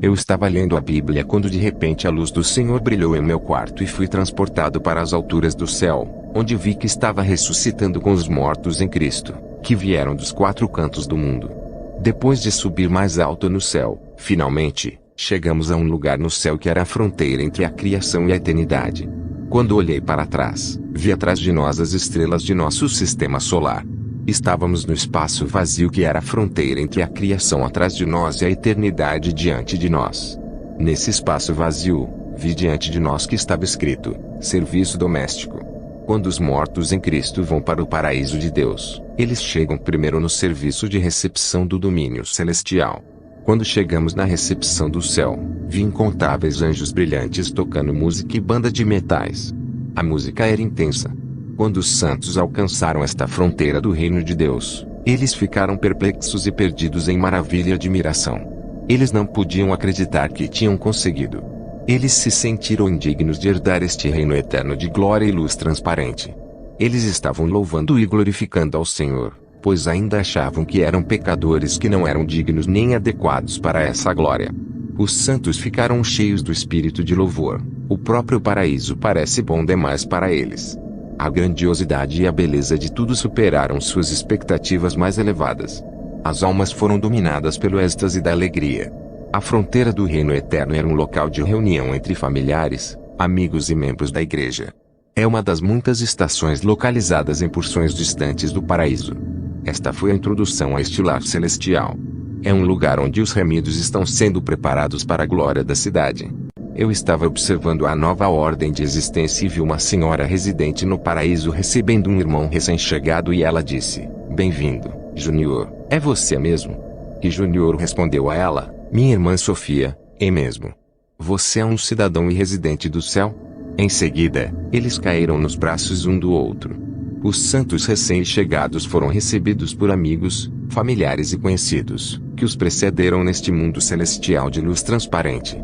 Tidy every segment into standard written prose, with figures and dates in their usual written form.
Eu estava lendo a Bíblia quando de repente a luz do Senhor brilhou em meu quarto e fui transportado para as alturas do céu, onde vi que estava ressuscitando com os mortos em Cristo, que vieram dos 4 cantos do mundo. Depois de subir mais alto no céu, finalmente, chegamos a um lugar no céu que era a fronteira entre a criação e a eternidade. Quando olhei para trás, vi atrás de nós as estrelas de nosso sistema solar. Estávamos no espaço vazio que era a fronteira entre a criação atrás de nós e a eternidade diante de nós. Nesse espaço vazio, vi diante de nós que estava escrito: serviço doméstico. Quando os mortos em Cristo vão para o paraíso de Deus, eles chegam primeiro no serviço de recepção do domínio celestial. Quando chegamos na recepção do céu, vi incontáveis anjos brilhantes tocando música e banda de metais. A música era intensa. Quando os santos alcançaram esta fronteira do reino de Deus, eles ficaram perplexos e perdidos em maravilha e admiração. Eles não podiam acreditar que tinham conseguido. Eles se sentiram indignos de herdar este reino eterno de glória e luz transparente. Eles estavam louvando e glorificando ao Senhor, pois ainda achavam que eram pecadores que não eram dignos nem adequados para essa glória. Os santos ficaram cheios do espírito de louvor. O próprio paraíso parece bom demais para eles. A grandiosidade e a beleza de tudo superaram suas expectativas mais elevadas. As almas foram dominadas pelo êxtase da alegria. A fronteira do reino eterno era um local de reunião entre familiares, amigos e membros da igreja. É uma das muitas estações localizadas em porções distantes do paraíso. Esta foi a introdução a este lar celestial. É um lugar onde os remidos estão sendo preparados para a glória da cidade. Eu estava observando a nova ordem de existência e vi uma senhora residente no paraíso recebendo um irmão recém-chegado e ela disse: "Bem-vindo, Júnior, é você mesmo?" E Júnior respondeu a ela: "Minha irmã Sofia, é mesmo. Você é um cidadão e residente do céu?" Em seguida, eles caíram nos braços um do outro. Os santos recém-chegados foram recebidos por amigos, familiares e conhecidos, que os precederam neste mundo celestial de luz transparente.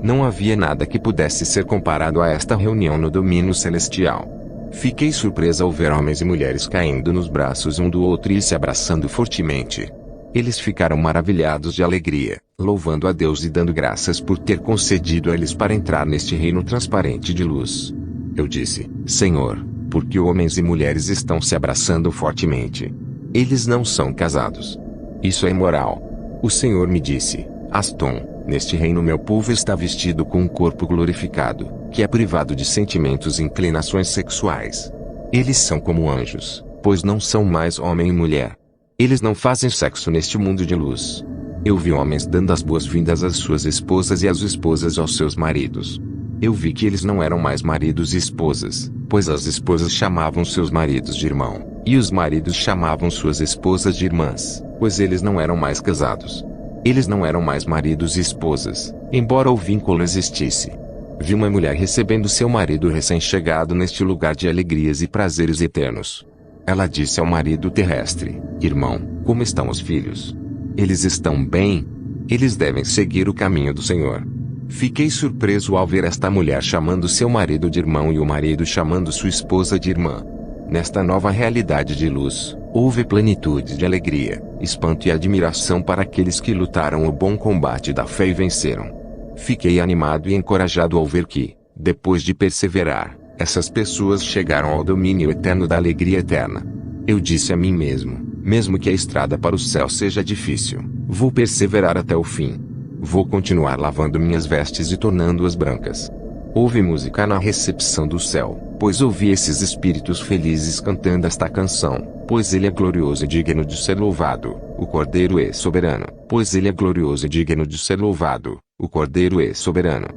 Não havia nada que pudesse ser comparado a esta reunião no domínio celestial. Fiquei surpresa ao ver homens e mulheres caindo nos braços um do outro e se abraçando fortemente. Eles ficaram maravilhados de alegria, louvando a Deus e dando graças por ter concedido a eles para entrar neste reino transparente de luz. Eu disse: "Senhor, por que homens e mulheres estão se abraçando fortemente? Eles não são casados. Isso é imoral." O Senhor me disse: "Aston, neste reino meu povo está vestido com um corpo glorificado, que é privado de sentimentos e inclinações sexuais. Eles são como anjos, pois não são mais homem e mulher. Eles não fazem sexo neste mundo de luz." Eu vi homens dando as boas-vindas às suas esposas e as esposas aos seus maridos. Eu vi que eles não eram mais maridos e esposas, pois as esposas chamavam seus maridos de irmão, e os maridos chamavam suas esposas de irmãs, pois eles não eram mais casados. Eles não eram mais maridos e esposas, embora o vínculo existisse. Vi uma mulher recebendo seu marido recém-chegado neste lugar de alegrias e prazeres eternos. Ela disse ao marido terrestre: "Irmão, como estão os filhos? Eles estão bem? Eles devem seguir o caminho do Senhor." Fiquei surpreso ao ver esta mulher chamando seu marido de irmão e o marido chamando sua esposa de irmã. Nesta nova realidade de luz, houve plenitude de alegria, espanto e admiração para aqueles que lutaram o bom combate da fé e venceram. Fiquei animado e encorajado ao ver que, depois de perseverar, essas pessoas chegaram ao domínio eterno da alegria eterna. Eu disse a mim mesmo que a estrada para o céu seja difícil, vou perseverar até o fim. Vou continuar lavando minhas vestes e tornando-as brancas. Houve música na recepção do céu, pois ouvi esses espíritos felizes cantando esta canção: "Pois ele é glorioso e digno de ser louvado, o Cordeiro é soberano. Pois ele é glorioso e digno de ser louvado, o Cordeiro é soberano."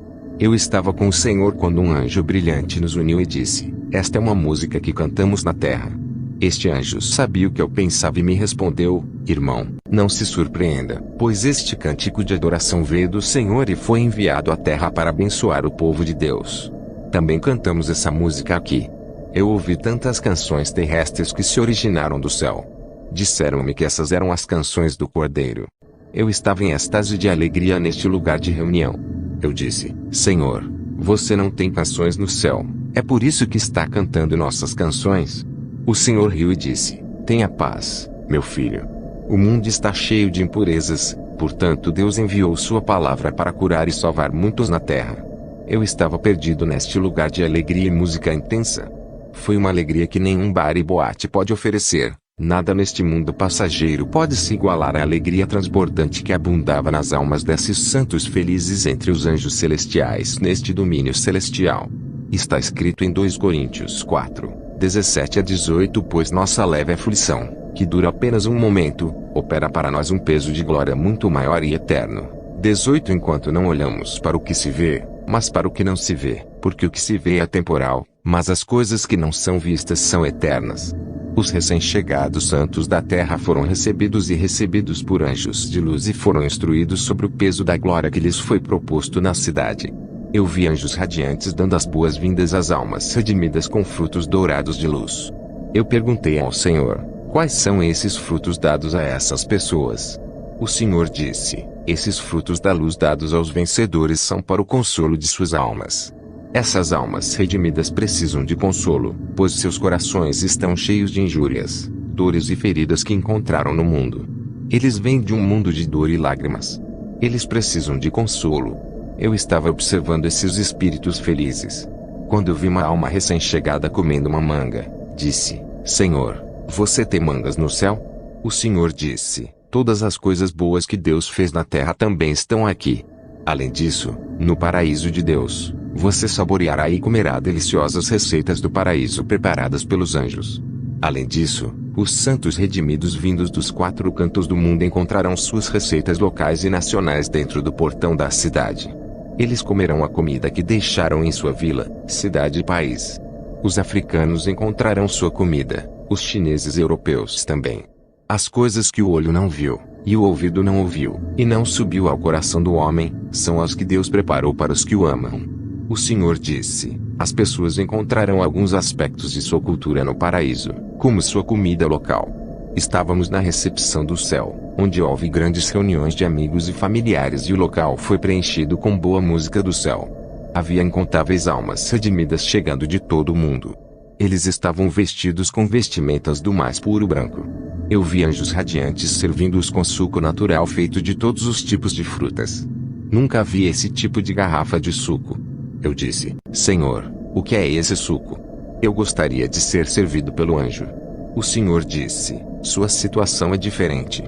Eu estava com o Senhor quando um anjo brilhante nos uniu e disse: "Esta é uma música que cantamos na terra." Este anjo sabia o que eu pensava e me respondeu: "Irmão, não se surpreenda, pois este cântico de adoração veio do Senhor e foi enviado à terra para abençoar o povo de Deus. Também cantamos essa música aqui." Eu ouvi tantas canções terrestres que se originaram do céu. Disseram-me que essas eram as canções do Cordeiro. Eu estava em êxtase de alegria neste lugar de reunião. Eu disse: "Senhor, você não tem canções no céu, é por isso que está cantando nossas canções?" O Senhor riu e disse: "Tenha paz, meu filho. O mundo está cheio de impurezas, Portanto, Deus enviou sua palavra para curar e salvar muitos na terra. Eu estava perdido neste lugar de alegria e música intensa. Foi uma alegria que nenhum bar e boate pode oferecer. Nada neste mundo passageiro pode se igualar à alegria transbordante que abundava nas almas desses santos felizes entre os anjos celestiais neste domínio celestial. Está escrito em 2 Coríntios 4, 17 a 18: pois nossa leve aflição, que dura apenas um momento, opera para nós um peso de glória muito maior e eterno. 18 Enquanto não olhamos para o que se vê, mas para o que não se vê, porque o que se vê é temporal, mas as coisas que não são vistas são eternas. Os recém-chegados santos da terra foram recebidos por anjos de luz e foram instruídos sobre o peso da glória que lhes foi proposto na cidade. Eu vi anjos radiantes dando as boas-vindas às almas redimidas com frutos dourados de luz. Eu perguntei ao Senhor, quais são esses frutos dados a essas pessoas? O Senhor disse, esses frutos da luz dados aos vencedores são para o consolo de suas almas. Essas almas redimidas precisam de consolo, pois seus corações estão cheios de injúrias, dores e feridas que encontraram no mundo. Eles vêm de um mundo de dor e lágrimas. Eles precisam de consolo. Eu estava observando esses espíritos felizes. Quando eu vi uma alma recém-chegada comendo uma manga, disse, Senhor, você tem mangas no céu? O Senhor disse, todas as coisas boas que Deus fez na terra também estão aqui. Além disso, no paraíso de Deus, você saboreará e comerá deliciosas receitas do paraíso preparadas pelos anjos. Além disso, os santos redimidos vindos dos 4 cantos do mundo encontrarão suas receitas locais e nacionais dentro do portão da cidade. Eles comerão a comida que deixaram em sua vila, cidade e país. Os africanos encontrarão sua comida, os chineses e europeus também. As coisas que o olho não viu, e o ouvido não ouviu, e não subiu ao coração do homem, são as que Deus preparou para os que o amam. O Senhor disse, as pessoas encontrarão alguns aspectos de sua cultura no paraíso, como sua comida local. Estávamos na recepção do céu, onde houve grandes reuniões de amigos e familiares e o local foi preenchido com boa música do céu. Havia incontáveis almas redimidas chegando de todo o mundo. Eles estavam vestidos com vestimentas do mais puro branco. Eu vi anjos radiantes servindo-os com suco natural feito de todos os tipos de frutas. Nunca vi esse tipo de garrafa de suco. Eu disse, Senhor, o que é esse suco? Eu gostaria de ser servido pelo anjo. O Senhor disse, sua situação é diferente.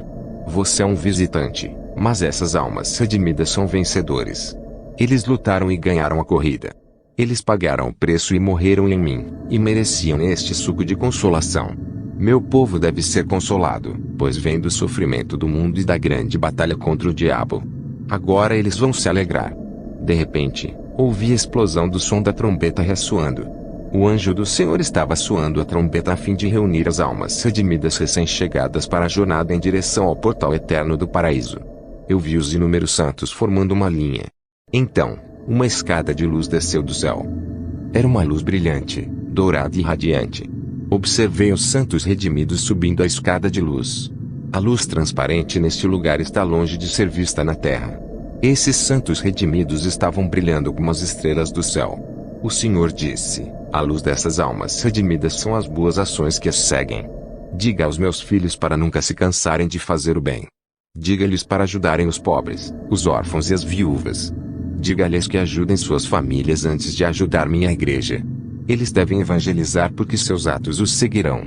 Você é um visitante, mas essas almas redimidas são vencedores. Eles lutaram e ganharam a corrida. Eles pagaram o preço e morreram em mim, e mereciam este suco de consolação. Meu povo deve ser consolado, pois vem do sofrimento do mundo e da grande batalha contra o diabo. Agora eles vão se alegrar. De repente, ouvi a explosão do som da trombeta ressoando. O anjo do Senhor estava soando a trombeta a fim de reunir as almas redimidas recém-chegadas para a jornada em direção ao portal eterno do paraíso. Eu vi os inúmeros santos formando uma linha. Então, uma escada de luz desceu do céu. Era uma luz brilhante, dourada e radiante. Observei os santos redimidos subindo a escada de luz. A luz transparente neste lugar está longe de ser vista na terra. Esses santos redimidos estavam brilhando como as estrelas do céu. O Senhor disse, a luz dessas almas redimidas são as boas ações que as seguem. Diga aos meus filhos para nunca se cansarem de fazer o bem. Diga-lhes para ajudarem os pobres, os órfãos e as viúvas. Diga-lhes que ajudem suas famílias antes de ajudar minha igreja. Eles devem evangelizar porque seus atos os seguirão.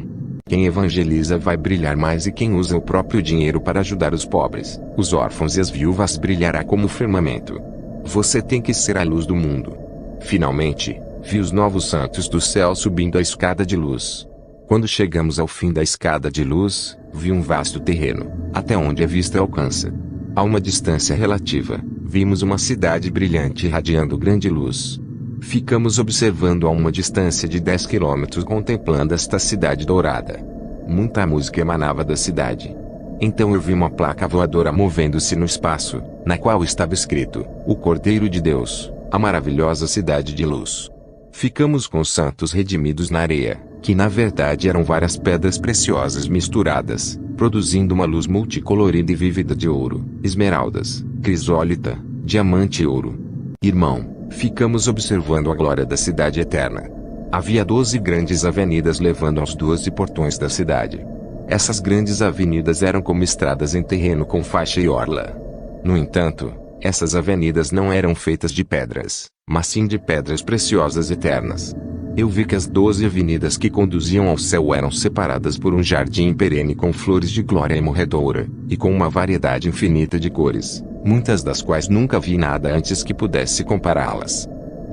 Quem evangeliza vai brilhar mais e quem usa o próprio dinheiro para ajudar os pobres, os órfãos e as viúvas brilhará como o firmamento. Você tem que ser a luz do mundo. Finalmente, vi os novos santos do céu subindo a escada de luz. Quando chegamos ao fim da escada de luz, vi um vasto terreno, até onde a vista alcança. A uma distância relativa, vimos uma cidade brilhante irradiando grande luz. Ficamos observando a uma distância de 10 quilômetros contemplando esta cidade dourada. Muita música emanava da cidade. Então eu vi uma placa voadora movendo-se no espaço, na qual estava escrito, o Cordeiro de Deus, a maravilhosa cidade de luz. Ficamos com os santos redimidos na areia, que na verdade eram várias pedras preciosas misturadas, produzindo uma luz multicolorida e vívida de ouro, esmeraldas, crisólita, diamante e ouro. Irmão, ficamos observando a glória da cidade eterna. Havia 12 grandes avenidas levando aos 12 portões da cidade. Essas grandes avenidas eram como estradas em terreno com faixa e orla. No entanto, essas avenidas não eram feitas de pedras, mas sim de pedras preciosas eternas. Eu vi que as 12 avenidas que conduziam ao céu eram separadas por um jardim perene com flores de glória emorredora, e com uma variedade infinita de cores, muitas das quais nunca vi nada antes que pudesse compará-las.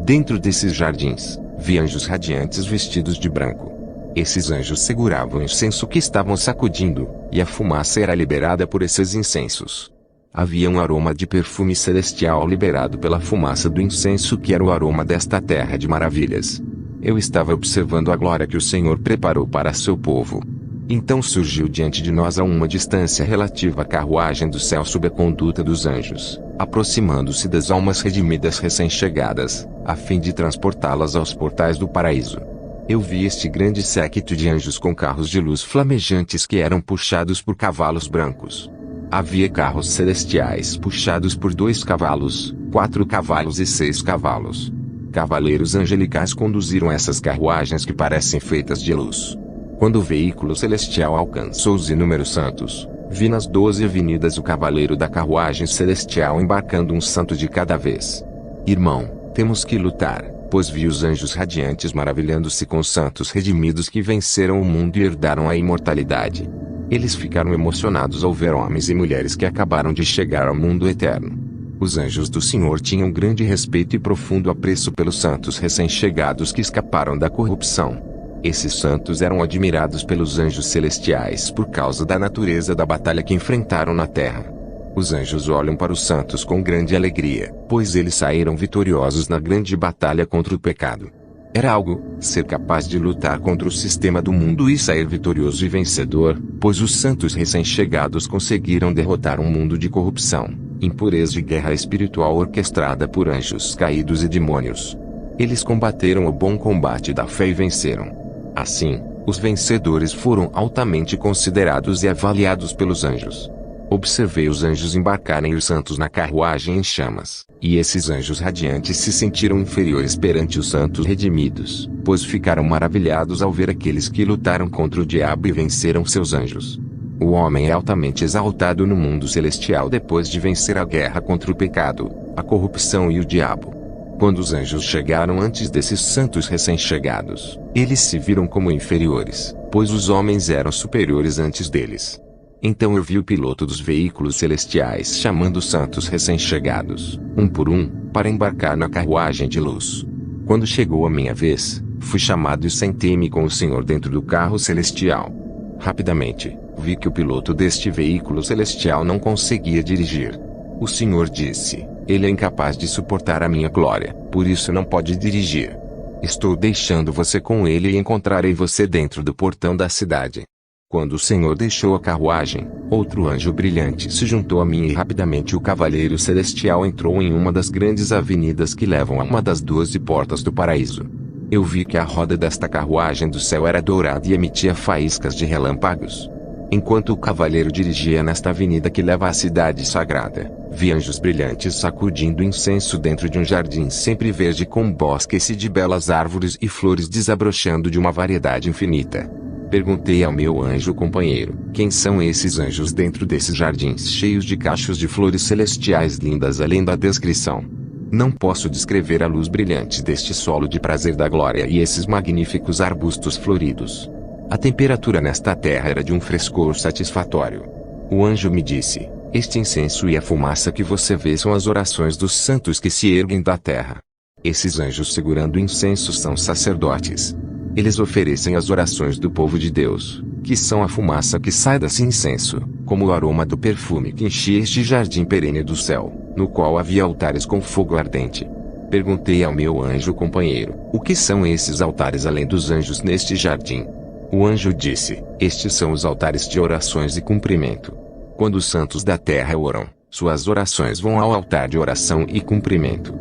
Dentro desses jardins, vi anjos radiantes vestidos de branco. Esses anjos seguravam o incenso que estavam sacudindo, e a fumaça era liberada por esses incensos. Havia um aroma de perfume celestial liberado pela fumaça do incenso que era o aroma desta terra de maravilhas. Eu estava observando a glória que o Senhor preparou para seu povo. Então surgiu diante de nós a uma distância relativa a carruagem do céu sob a conduta dos anjos, aproximando-se das almas redimidas recém-chegadas, a fim de transportá-las aos portais do paraíso. Eu vi este grande séquito de anjos com carros de luz flamejantes que eram puxados por cavalos brancos. Havia carros celestiais puxados por 2 cavalos, 4 cavalos e 6 cavalos. Cavaleiros angelicais conduziram essas carruagens que parecem feitas de luz. Quando o veículo celestial alcançou os inúmeros santos, vi nas 12 avenidas o cavaleiro da carruagem celestial embarcando um santo de cada vez. Irmão, temos que lutar, pois vi os anjos radiantes maravilhando-se com os santos redimidos que venceram o mundo e herdaram a imortalidade. Eles ficaram emocionados ao ver homens e mulheres que acabaram de chegar ao mundo eterno. Os anjos do Senhor tinham grande respeito e profundo apreço pelos santos recém-chegados que escaparam da corrupção. Esses santos eram admirados pelos anjos celestiais por causa da natureza da batalha que enfrentaram na terra. Os anjos olham para os santos com grande alegria, pois eles saíram vitoriosos na grande batalha contra o pecado. Era algo, ser capaz de lutar contra o sistema do mundo e sair vitorioso e vencedor, pois os santos recém-chegados conseguiram derrotar um mundo de corrupção, impureza e guerra espiritual orquestrada por anjos caídos e demônios. Eles combateram o bom combate da fé e venceram. Assim, os vencedores foram altamente considerados e avaliados pelos anjos. Observei os anjos embarcarem e os santos na carruagem em chamas, e esses anjos radiantes se sentiram inferiores perante os santos redimidos, pois ficaram maravilhados ao ver aqueles que lutaram contra o diabo e venceram seus anjos. O homem é altamente exaltado no mundo celestial depois de vencer a guerra contra o pecado, a corrupção e o diabo. Quando os anjos chegaram antes desses santos recém-chegados, eles se viram como inferiores, pois os homens eram superiores antes deles. Então eu vi o piloto dos veículos celestiais chamando os santos recém-chegados, um por um, para embarcar na carruagem de luz. Quando chegou a minha vez, fui chamado e sentei-me com o Senhor dentro do carro celestial. Rapidamente, vi que o piloto deste veículo celestial não conseguia dirigir. O Senhor disse: ele é incapaz de suportar a minha glória, por isso não pode dirigir. Estou deixando você com ele e encontrarei você dentro do portão da cidade. Quando o Senhor deixou a carruagem, outro anjo brilhante se juntou a mim e rapidamente o cavaleiro celestial entrou em uma das grandes avenidas que levam a uma das 12 portas do paraíso. Eu vi que a roda desta carruagem do céu era dourada e emitia faíscas de relâmpagos. Enquanto o cavaleiro dirigia nesta avenida que leva à cidade sagrada, vi anjos brilhantes sacudindo incenso dentro de um jardim sempre verde com bosques de belas árvores e flores desabrochando de uma variedade infinita. Perguntei ao meu anjo companheiro: quem são esses anjos dentro desses jardins cheios de cachos de flores celestiais lindas além da descrição? Não posso descrever a luz brilhante deste solo de prazer da glória e esses magníficos arbustos floridos. A temperatura nesta terra era de um frescor satisfatório. O anjo me disse: este incenso e a fumaça que você vê são as orações dos santos que se erguem da terra. Esses anjos segurando o incenso são sacerdotes. Eles oferecem as orações do povo de Deus, que são a fumaça que sai desse incenso, como o aroma do perfume que enchia este jardim perene do céu, no qual havia altares com fogo ardente. Perguntei ao meu anjo companheiro: o que são esses altares além dos anjos neste jardim? O anjo disse: estes são os altares de orações e cumprimento. Quando os santos da terra oram, suas orações vão ao altar de oração e cumprimento.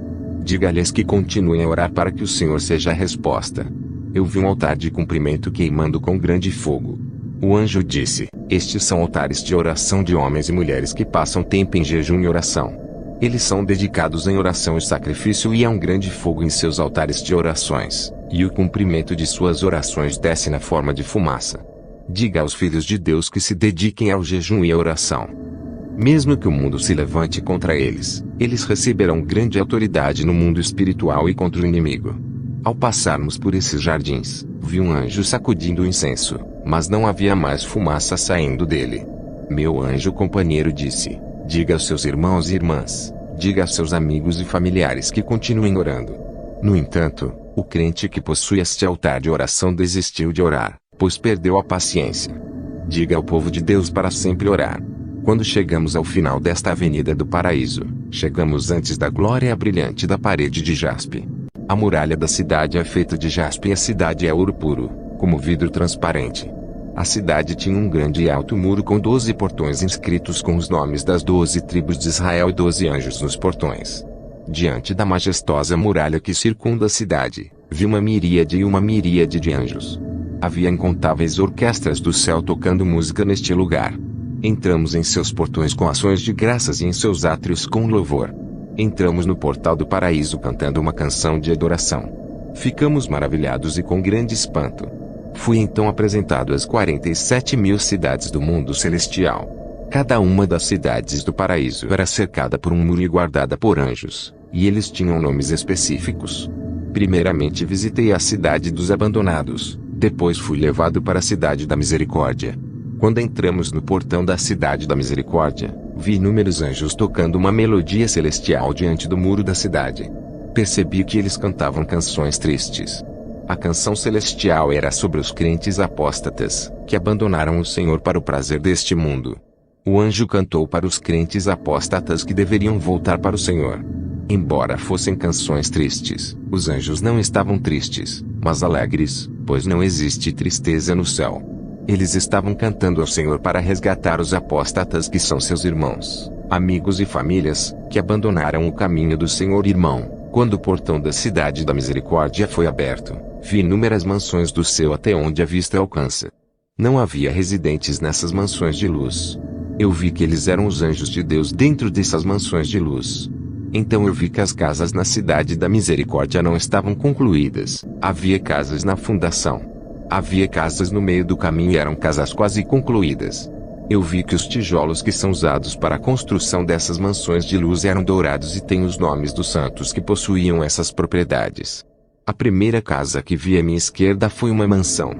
Diga-lhes que continuem a orar para que o Senhor seja a resposta. Eu vi um altar de cumprimento queimando com grande fogo. O anjo disse: estes são altares de oração de homens e mulheres que passam tempo em jejum e oração. Eles são dedicados em oração e sacrifício e há um grande fogo em seus altares de orações, e o cumprimento de suas orações desce na forma de fumaça. Diga aos filhos de Deus que se dediquem ao jejum e à oração. Mesmo que o mundo se levante contra eles, eles receberão grande autoridade no mundo espiritual e contra o inimigo. Ao passarmos por esses jardins, vi um anjo sacudindo o incenso, mas não havia mais fumaça saindo dele. Meu anjo companheiro disse: diga aos seus irmãos e irmãs, diga aos seus amigos e familiares que continuem orando. No entanto, o crente que possui este altar de oração desistiu de orar, pois perdeu a paciência. Diga ao povo de Deus para sempre orar. Quando chegamos ao final desta avenida do paraíso, chegamos antes da glória brilhante da parede de jaspe. A muralha da cidade é feita de jaspe e a cidade é ouro puro, como vidro transparente. A cidade tinha um grande e alto muro com 12 portões inscritos com os nomes das 12 tribos de Israel e 12 anjos nos portões. Diante da majestosa muralha que circunda a cidade, vi uma miríade de anjos. Havia incontáveis orquestras do céu tocando música neste lugar. Entramos em seus portões com ações de graças e em seus átrios com louvor. Entramos no portal do paraíso cantando uma canção de adoração. Ficamos maravilhados e com grande espanto. Fui então apresentado às 47.000 cidades do mundo celestial. Cada uma das cidades do paraíso era cercada por um muro e guardada por anjos, e eles tinham nomes específicos. Primeiramente visitei a cidade dos abandonados, depois fui levado para a cidade da misericórdia. Quando entramos no portão da cidade da misericórdia, vi inúmeros anjos tocando uma melodia celestial diante do muro da cidade. Percebi que eles cantavam canções tristes. A canção celestial era sobre os crentes apóstatas, que abandonaram o Senhor para o prazer deste mundo. O anjo cantou para os crentes apóstatas que deveriam voltar para o Senhor. Embora fossem canções tristes, os anjos não estavam tristes, mas alegres, pois não existe tristeza no céu. Eles estavam cantando ao Senhor para resgatar os apóstatas que são seus irmãos, amigos e famílias, que abandonaram o caminho do Senhor. Irmão, quando o portão da cidade da misericórdia foi aberto, vi inúmeras mansões do céu até onde a vista alcança. Não havia residentes nessas mansões de luz. Eu vi que eles eram os anjos de Deus dentro dessas mansões de luz. Então eu vi que as casas na cidade da misericórdia não estavam concluídas, havia casas na fundação. Havia casas no meio do caminho e eram casas quase concluídas. Eu vi que os tijolos que são usados para a construção dessas mansões de luz eram dourados e têm os nomes dos santos que possuíam essas propriedades. A primeira casa que vi à minha esquerda foi uma mansão.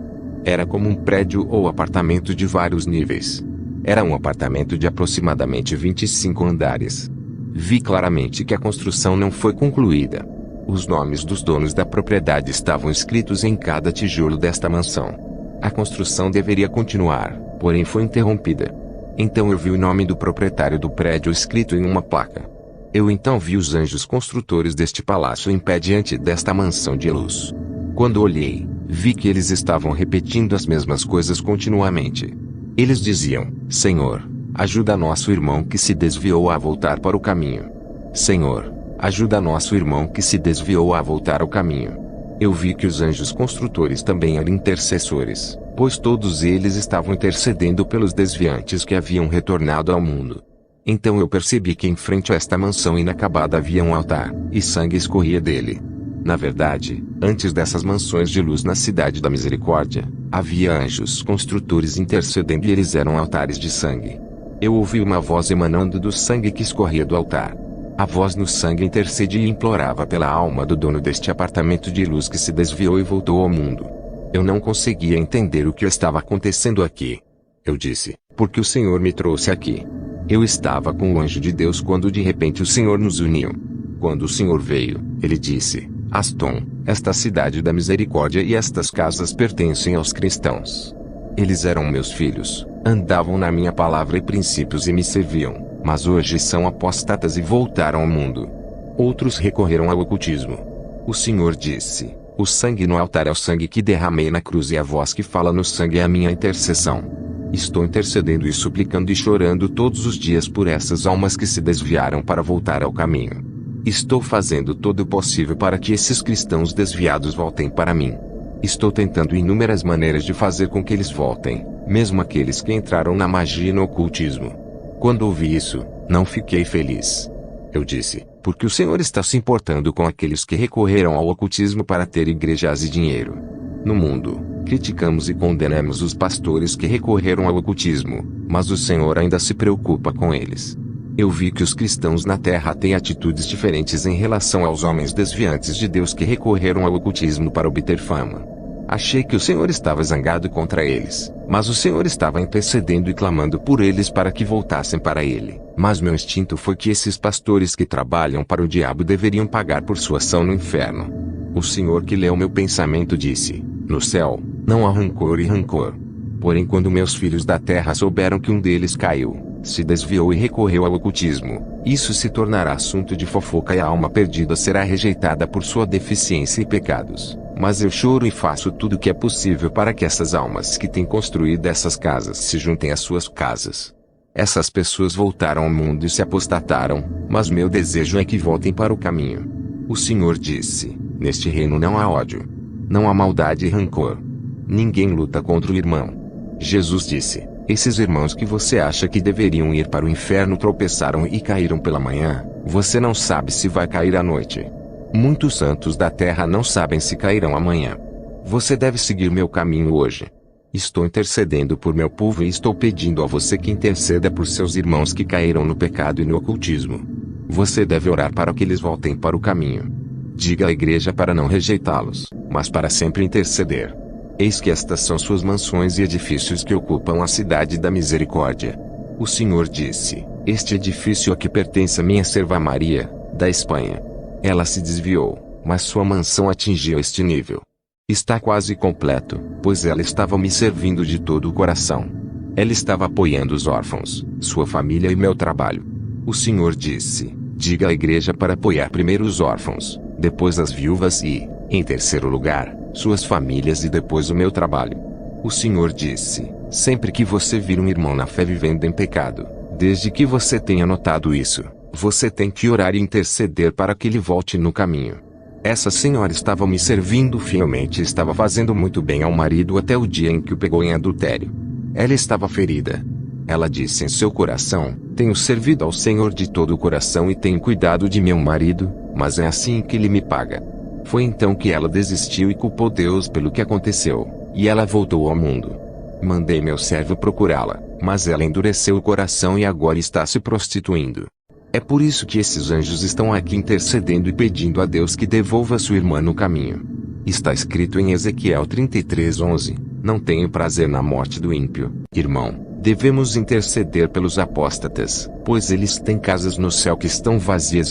Era como um prédio ou apartamento de vários níveis. Era um apartamento de aproximadamente 25 andares. Vi claramente que a construção não foi concluída. Os nomes dos donos da propriedade estavam escritos em cada tijolo desta mansão. A construção deveria continuar, porém foi interrompida. Então eu vi o nome do proprietário do prédio escrito em uma placa. Eu então vi os anjos construtores deste palácio em pé diante desta mansão de luz. Quando olhei, vi que eles estavam repetindo as mesmas coisas continuamente. Eles diziam: Senhor, ajuda nosso irmão que se desviou a voltar para o caminho. Senhor, ajuda nosso irmão que se desviou a voltar ao caminho. Eu vi que os anjos construtores também eram intercessores, pois todos eles estavam intercedendo pelos desviantes que haviam retornado ao mundo. Então eu percebi que em frente a esta mansão inacabada havia um altar, e sangue escorria dele. Na verdade, antes dessas mansões de luz na cidade da misericórdia, havia anjos construtores intercedendo e eles eram altares de sangue. Eu ouvi uma voz emanando do sangue que escorria do altar. A voz no sangue intercedia e implorava pela alma do dono deste apartamento de luz que se desviou e voltou ao mundo. Eu não conseguia entender o que estava acontecendo aqui. Eu disse: porque o Senhor me trouxe aqui. Eu estava com o anjo de Deus quando de repente o Senhor nos uniu. Quando o Senhor veio, ele disse: Aston, esta cidade da misericórdia e estas casas pertencem aos cristãos. Eles eram meus filhos, andavam na minha palavra e princípios e me serviam. Mas hoje são apóstatas e voltaram ao mundo. Outros recorreram ao ocultismo. O Senhor disse: o sangue no altar é o sangue que derramei na cruz e a voz que fala no sangue é a minha intercessão. Estou intercedendo e suplicando e chorando todos os dias por essas almas que se desviaram para voltar ao caminho. Estou fazendo todo o possível para que esses cristãos desviados voltem para mim. Estou tentando inúmeras maneiras de fazer com que eles voltem, mesmo aqueles que entraram na magia e no ocultismo. Quando ouvi isso, não fiquei feliz. Eu disse: porque o Senhor está se importando com aqueles que recorreram ao ocultismo para ter igrejas e dinheiro. No mundo, criticamos e condenamos os pastores que recorreram ao ocultismo, mas o Senhor ainda se preocupa com eles. Eu vi que os cristãos na Terra têm atitudes diferentes em relação aos homens desviantes de Deus que recorreram ao ocultismo para obter fama. Achei que o Senhor estava zangado contra eles, mas o Senhor estava intercedendo e clamando por eles para que voltassem para Ele. Mas meu instinto foi que esses pastores que trabalham para o diabo deveriam pagar por sua ação no inferno. O Senhor que leu meu pensamento disse: no céu, não há rancor e rancor. Porém, quando meus filhos da terra souberam que um deles caiu, se desviou e recorreu ao ocultismo, isso se tornará assunto de fofoca e a alma perdida será rejeitada por sua deficiência e pecados. Mas eu choro e faço tudo o que é possível para que essas almas que têm construído essas casas se juntem às suas casas. Essas pessoas voltaram ao mundo e se apostataram, mas meu desejo é que voltem para o caminho. O Senhor disse: neste reino não há ódio. Não há maldade e rancor. Ninguém luta contra o irmão. Jesus disse: esses irmãos que você acha que deveriam ir para o inferno tropeçaram e caíram pela manhã, você não sabe se vai cair à noite. Muitos santos da terra não sabem se cairão amanhã. Você deve seguir meu caminho hoje. Estou intercedendo por meu povo e estou pedindo a você que interceda por seus irmãos que caíram no pecado e no ocultismo. Você deve orar para que eles voltem para o caminho. Diga à igreja para não rejeitá-los, mas para sempre interceder. Eis que estas são suas mansões e edifícios que ocupam a cidade da misericórdia. O Senhor disse: este edifício aqui pertence à minha serva Maria, da Espanha. Ela se desviou, mas sua mansão atingiu este nível. Está quase completo, pois ela estava me servindo de todo o coração. Ela estava apoiando os órfãos, sua família e meu trabalho. O Senhor disse: diga à igreja para apoiar primeiro os órfãos, depois as viúvas e, em terceiro lugar, suas famílias e depois o meu trabalho. O Senhor disse: sempre que você vir um irmão na fé vivendo em pecado, desde que você tenha notado isso, você tem que orar e interceder para que ele volte no caminho. Essa senhora estava me servindo fielmente e estava fazendo muito bem ao marido até o dia em que o pegou em adultério. Ela estava ferida. Ela disse em seu coração: tenho servido ao Senhor de todo o coração e tenho cuidado de meu marido, mas é assim que ele me paga. Foi então que ela desistiu e culpou Deus pelo que aconteceu, e ela voltou ao mundo. Mandei meu servo procurá-la, mas ela endureceu o coração e agora está se prostituindo. É por isso que esses anjos estão aqui intercedendo e pedindo a Deus que devolva sua irmã no caminho. Está escrito em Ezequiel 33:11, não tenho prazer na morte do ímpio. Irmão, devemos interceder pelos apóstatas, pois eles têm casas no céu que estão vazias